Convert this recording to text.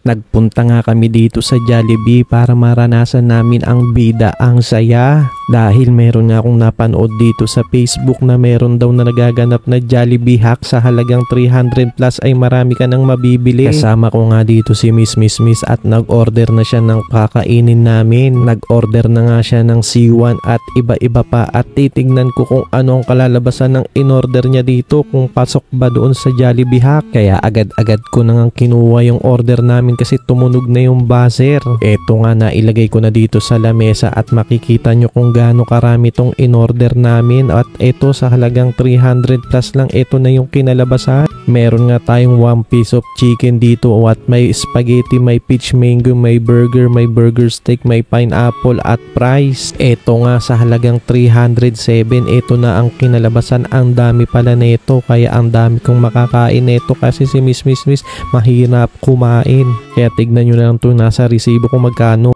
Nagpunta nga kami dito sa Jollibee para maranasan namin ang bida, ang saya. Dahil meron nga akong napanood dito sa Facebook na meron daw na nagaganap na Jollibee hack sa halagang 300 plus ay marami ka nang mabibili. Kasama ko nga dito si Miss at nag-order na siya ng kakainin namin. Nag-order na nga siya ng C1 at iba-iba pa at titignan ko kung ano ang kalalabasan ng in-order niya dito, kung pasok ba doon sa Jollibee hack. Kaya agad-agad ko na nga kinuha yung order namin kasi tumunog na yung buzzer. Eto nga, nailagay ko na dito sa lamesa at makikita nyo kung gaano karami tong in-order namin. At eto sa halagang 300 plus lang, eto na yung kinalabasan. Meron nga tayong 1 piece of chicken dito at may spaghetti, may peach mango, may burger steak, may pineapple at fries. Eto nga sa halagang 307, eto na ang kinalabasan. Ang dami pala neto, kaya ang dami kong makakain neto kasi si Miss mahirap kumain. Kaya tignan nyo na lang ito, nasa resibo kung magkano.